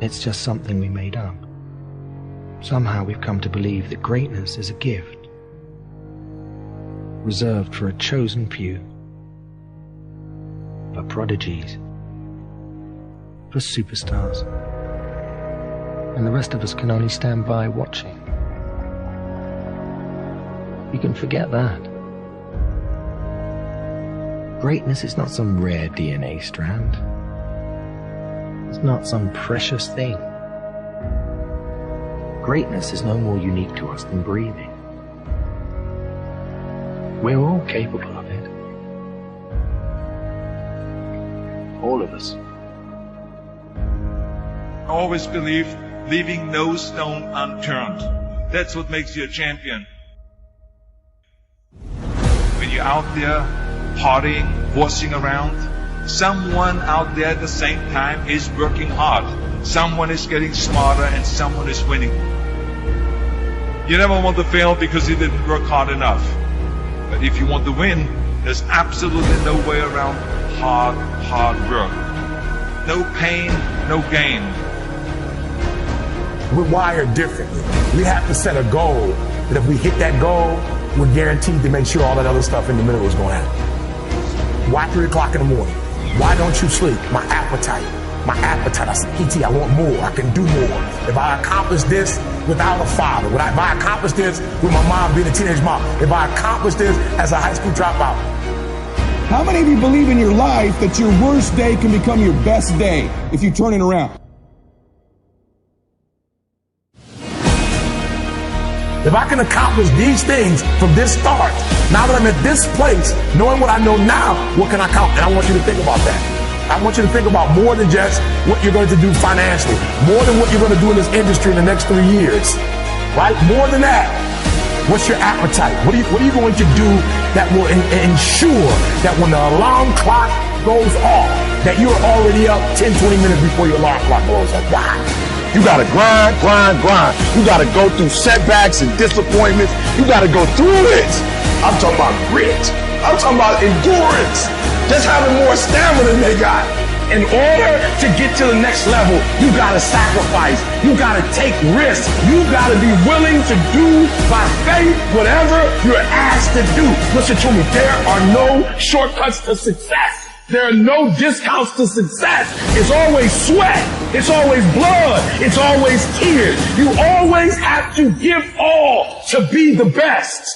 it's just something we made up. Somehow we've come to believe that greatness is a gift, reserved for a chosen few, for prodigies, for superstars, and the rest of us can only stand by watching. You can forget that. Greatness is not some rare DNA strand. It's not some precious thing. Greatness is no more unique to us than breathing. We're all capable of it. All of us. I always believe leaving no stone unturned. That's what makes you a champion. When you're out there partying, horsing around, someone out there at the same time is working hard. Someone is getting smarter and someone is winning. You never want to fail because you didn't work hard enough. But if you want to win, there's absolutely no way around hard work. No pain, no gain. We're wired differently. We have to set a goal that if we hit that goal, we're guaranteed to make sure all that other stuff in the middle is going to happen. Why 3 o'clock in the morning? Why don't you sleep? My appetite. I said, PT, I want more. I can do more. If I accomplish this without a father, if I accomplish this with my mom being a teenage mom, if I accomplish this as a high school dropout. How many of you believe in your life that your worst day can become your best day if you turn it around? If I can accomplish these things from this start, now that I'm at this place, knowing what I know now, what can I accomplish? And I want you to think about that. I want you to think about more than just what you're going to do financially, more than what you're going to do in this industry in the next 3 years, right? More than that, what's your appetite? What are you going to do that will ensure that when the alarm clock goes off, that you're already up 10, 20 minutes before your alarm clock goes off? Why? You gotta grind. You gotta go through setbacks and disappointments. You gotta go through it. I'm talking about grit. I'm talking about endurance. Just having more stamina than they got. In order to get to the next level, you gotta sacrifice. You gotta take risks. You gotta be willing to do by faith whatever you're asked to do. Listen to me, there are no shortcuts to success. There are no discounts to success. It's always sweat. It's always blood. It's always tears. You always have to give all to be the best.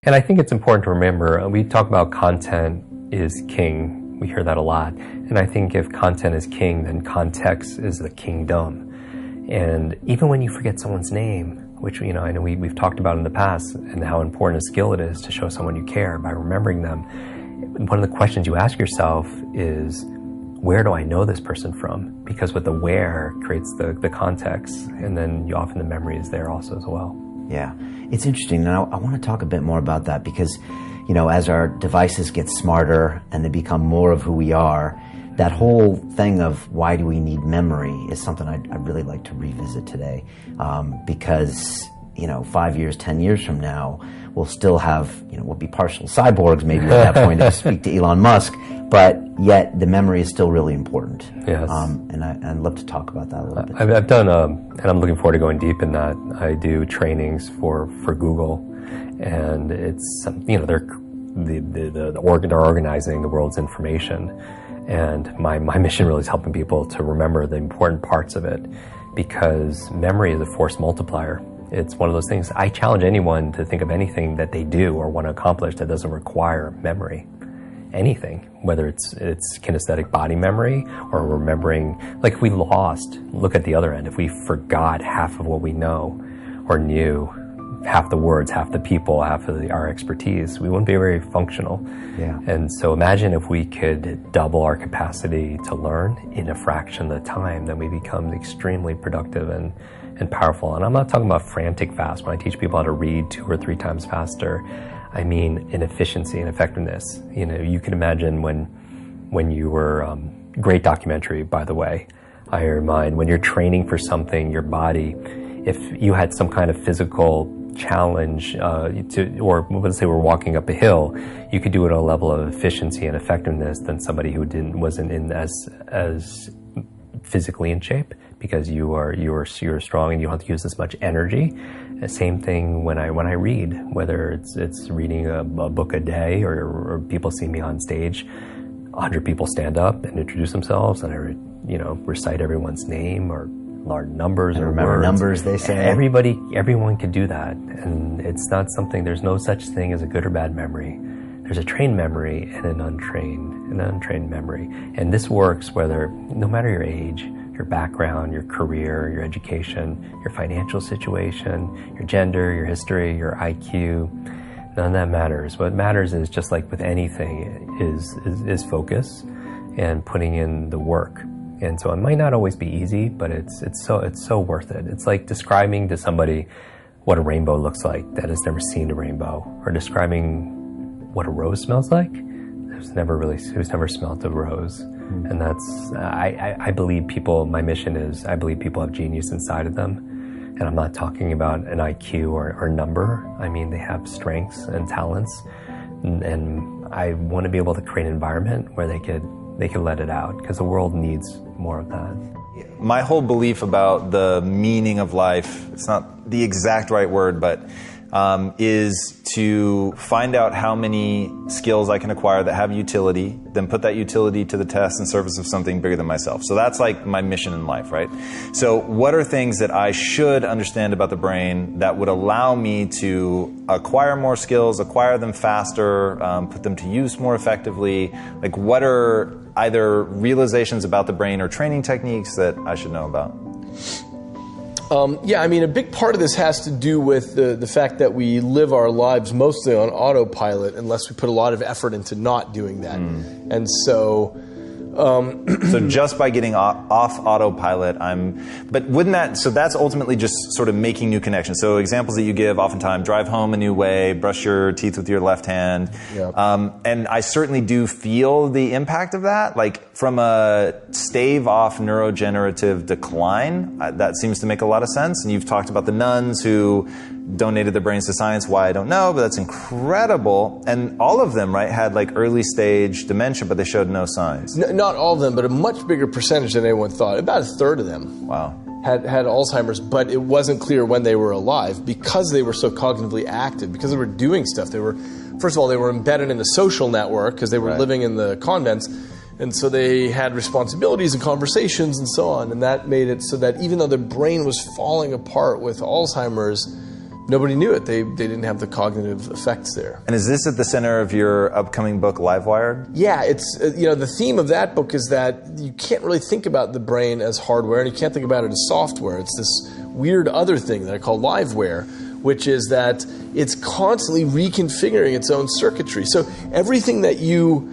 And I think it's important to remember, we talk about content is king. We hear that a lot. And I think if content is king, then context is the kingdom. And even when you forget someone's name, which, you know, I know we've talked about in the past, and how important a skill it is to show someone you care by remembering them. One of the questions you ask yourself is, where do I know this person from? Because with the where creates the context, and then often the memory is there also as well. Yeah, it's interesting. Now, I want to talk a bit more about that because, you know, as our devices get smarter and they become more of who we are, that whole thing of why do we need memory is something I'd really like to revisit today, because, you know, 5 years, 10 years from now, we'll still have, you know, we'll be partial cyborgs maybe at that point to speak to Elon Musk, but yet the memory is still really important. Yes. And I'd love to talk about that a little bit. I've done, and I'm looking forward to going deep in that. I do trainings for Google, and it's, you know, they're organizing the world's information. And my mission really is helping people to remember the important parts of it, because memory is a force multiplier. It's one of those things. I challenge anyone to think of anything that they do or want to accomplish that doesn't require memory. Anything, whether it's kinesthetic body memory or remembering, like if we lost, look at the other end, if we forgot half of what we know or knew, half the words, half the people, half of our expertise, we wouldn't be very functional. Yeah. And so imagine if we could double our capacity to learn in a fraction of the time, then we become extremely productive and powerful. And I'm not talking about frantic fast. When I teach people how to read 2 or 3 times faster, I mean in efficiency and effectiveness. You know, you can imagine when you were, great documentary, by the way, Iron Mind, when you're training for something, your body, if you had some kind of physical challenge or let's say we're walking up a hill, you could do it at a level of efficiency and effectiveness than somebody who wasn't in as physically in shape, because you're strong and you don't have to use as much energy. The same thing when I read, whether it's reading a book a day or people see me on stage, 100 people stand up and introduce themselves, and I recite everyone's name or large numbers and or remember words. Numbers, they say. Everyone could do that, and it's not something. There's no such thing as a good or bad memory. There's a trained memory and an untrained memory, and this works no matter your age, your background, your career, your education, your financial situation, your gender, your history, your IQ. None of that matters. What matters is, just like with anything, is focus and putting in the work. And so it might not always be easy, but it's so worth it. It's like describing to somebody what a rainbow looks like that has never seen a rainbow, or describing what a rose smells like who's never smelled a rose. And that's I believe people. My mission is, I believe people have genius inside of them. And I'm not talking about an IQ or number. I mean, they have strengths and talents, and I want to be able to create an environment where they could let it out, because the world needs more of that. My whole belief about the meaning of life, it's not the exact right word, but is to find out how many skills I can acquire that have utility, then put that utility to the test in service of something bigger than myself. So that's like my mission in life, right? So what are things that I should understand about the brain that would allow me to acquire more skills, acquire them faster, put them to use more effectively? Like, what are either realizations about the brain or training techniques that I should know about? Yeah, I mean, a big part of this has to do with the fact that we live our lives mostly on autopilot unless we put a lot of effort into not doing that. And so... so just by getting off autopilot, but wouldn't that, so that's ultimately just sort of making new connections. So examples that you give oftentimes: drive home a new way, brush your teeth with your left hand. Yep. And I certainly do feel the impact of that. Like, from a stave off neurodegenerative decline, that seems to make a lot of sense. And you've talked about the nuns who donated their brains to science. Why, I don't know, but that's incredible. And all of them, right, had like early stage dementia, but they showed no signs. Not all of them, but a much bigger percentage than anyone thought. About a third of them. Wow. Had Alzheimer's, but it wasn't clear when they were alive, because they were so cognitively active, because they were doing stuff. First of all, they were embedded in the social network because they were living in the convents. And so they had responsibilities and conversations and so on. And that made it so that even though their brain was falling apart with Alzheimer's, nobody knew it. They didn't have the cognitive effects there. And is this at the center of your upcoming book, Livewired? Yeah, it's the theme of that book is that you can't really think about the brain as hardware, and you can't think about it as software. It's this weird other thing that I call liveware, which is that it's constantly reconfiguring its own circuitry. So everything that you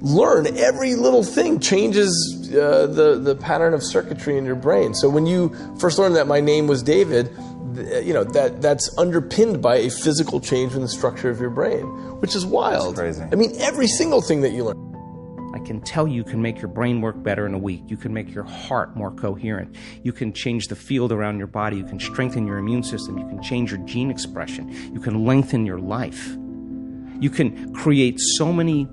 learn, every little thing changes the pattern of circuitry in your brain. So when you first learned that my name was David, that's underpinned by a physical change in the structure of your brain, which is wild. That's crazy. I mean, every single thing that you learn. I can tell you can make your brain work better in a week. You can make your heart more coherent. You can change the field around your body. You can strengthen your immune system. You can change your gene expression. You can lengthen your life. You can create so many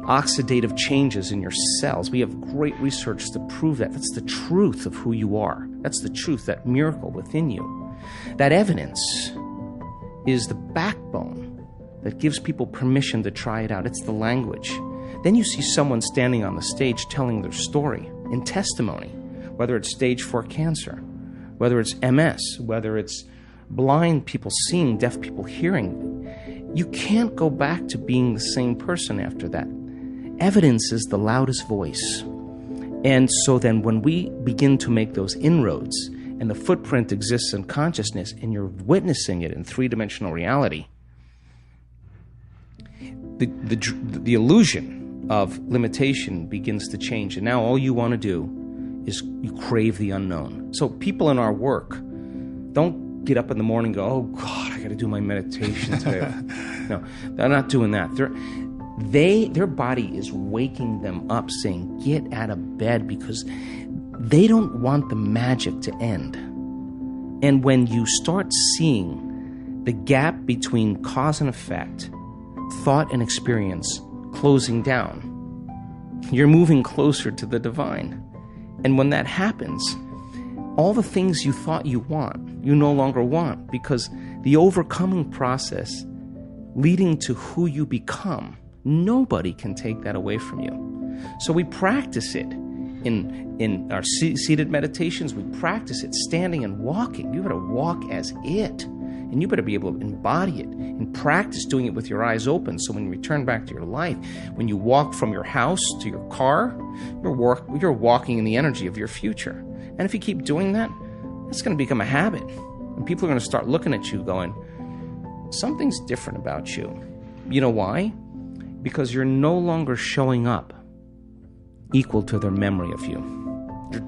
oxidative changes in your cells. We have great research to prove that. That's the truth of who you are. That's the truth, that miracle within you. That evidence is the backbone that gives people permission to try it out. It's the language. Then you see someone standing on the stage telling their story in testimony, whether it's stage 4 cancer, whether it's MS, whether it's blind people seeing, deaf people hearing. You can't go back to being the same person after that. Evidence is the loudest voice. And so then when we begin to make those inroads, and the footprint exists in consciousness, and you're witnessing it in three-dimensional reality, the illusion of limitation begins to change. And now all you want to do is you crave the unknown. So people in our work don't get up in the morning and go, oh God, I got to do my meditation today. No, they're not doing that. Their body is waking them up, saying, get out of bed, because they don't want the magic to end. And when you start seeing the gap between cause and effect, thought and experience, closing down. You're moving closer to the divine. And when that happens, all the things you thought you want, you no longer want, because the overcoming process leading to who you become, nobody can take that away from you. So we practice it in our seated meditations. We practice it standing and walking. You got to walk as it, and you better be able to embody it and practice doing it with your eyes open. So when you return back to your life, when you walk from your house to your car, you're walking in the energy of your future. And if you keep doing that, it's going to become a habit. And people are going to start looking at you going, something's different about you. You know why? Because you're no longer showing up equal to their memory of you.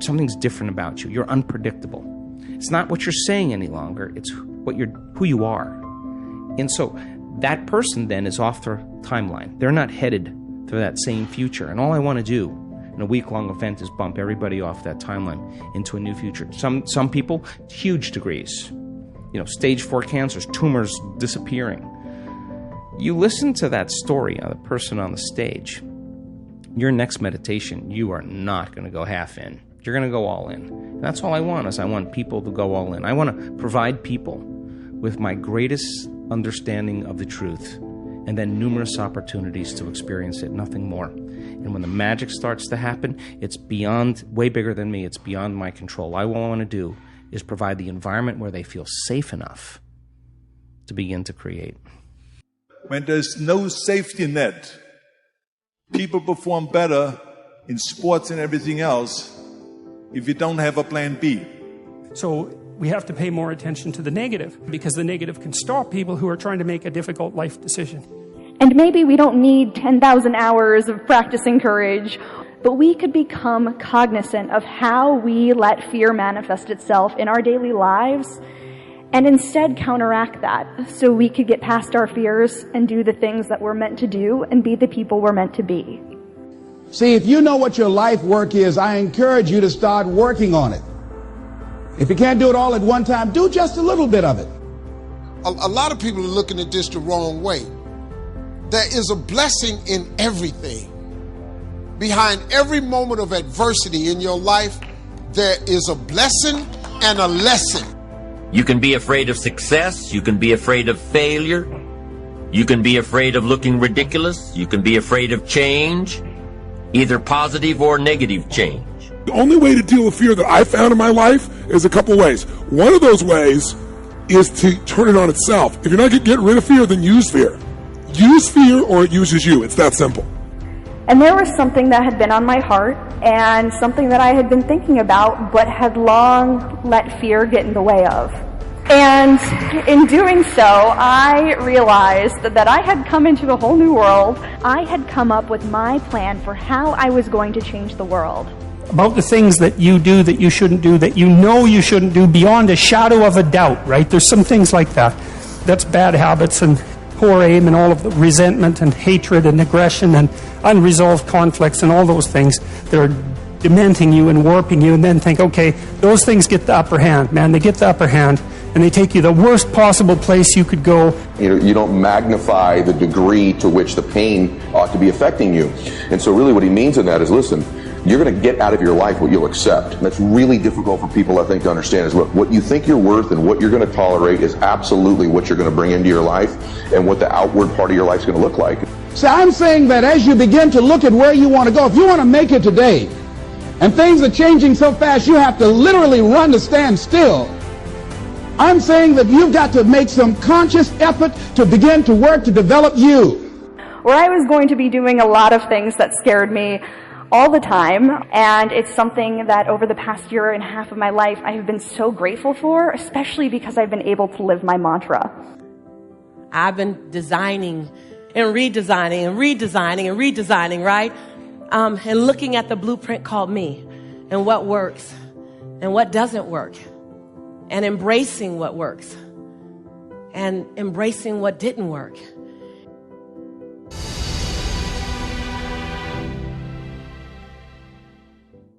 Something's different about you. You're unpredictable. It's not what you're saying any longer. It's who you are. And so that person then is off their timeline. They're not headed to that same future. And all I want to do in a week-long event is bump everybody off that timeline into a new future. Some people, huge degrees. Stage 4 cancers, tumors disappearing. You listen to that story of the person on the stage. Your next meditation, you are not going to go half in. You're going to go all in. And that's all I want, is I want people to go all in. I want to provide people with my greatest understanding of the truth, and then numerous opportunities to experience it, nothing more. And when the magic starts to happen, it's beyond, way bigger than me, it's beyond my control. All I want to do is provide the environment where they feel safe enough to begin to create. When there's no safety net, people perform better in sports and everything else if you don't have a plan B. So we have to pay more attention to the negative, because the negative can stop people who are trying to make a difficult life decision. And maybe we don't need 10,000 hours of practicing courage, but we could become cognizant of how we let fear manifest itself in our daily lives, and instead counteract that, so we could get past our fears and do the things that we're meant to do and be the people we're meant to be. See, if you know what your life work is, I encourage you to start working on it. If you can't do it all at one time, do just a little bit of it. A lot of people are looking at this the wrong way. There is a blessing in everything. Behind every moment of adversity in your life, there is a blessing and a lesson. You can be afraid of success. You can be afraid of failure. You can be afraid of looking ridiculous. You can be afraid of change, either positive or negative change. The only way to deal with fear that I found in my life is a couple ways. One of those ways is to turn it on itself. If you're not going to get rid of fear, then use fear. Use fear or it uses you. It's that simple. And there was something that had been on my heart, and something that I had been thinking about, but had long let fear get in the way of. And in doing so, I realized that I had come into a whole new world. I had come up with my plan for how I was going to change the world. About the things that you do that you shouldn't do, that you know you shouldn't do beyond a shadow of a doubt, right? There's some things like that. That's bad habits and poor aim and all of the resentment and hatred and aggression and unresolved conflicts and all those things that are dementing you and warping you, and then think, okay, those things get the upper hand, man. They get the upper hand, and they take you the worst possible place you could go. You don't magnify the degree to which the pain ought to be affecting you. And so really what he means in that is, listen, you're going to get out of your life what you'll accept. And that's really difficult for people, I think, to understand is, look, what you think you're worth and what you're going to tolerate is absolutely what you're going to bring into your life and what the outward part of your life is going to look like. So I'm saying that as you begin to look at where you want to go, if you want to make it today, and things are changing so fast you have to literally run to stand still, I'm saying that you've got to make some conscious effort to begin to work to develop you. Where I was going to be doing a lot of things that scared me all the time, and it's something that over the past year and a half of my life I have been so grateful for, especially because I've been able to live my mantra. I've been designing and redesigning and redesigning and redesigning, right? And looking at the blueprint called me, and what works and what doesn't work, and embracing what works and embracing what didn't work.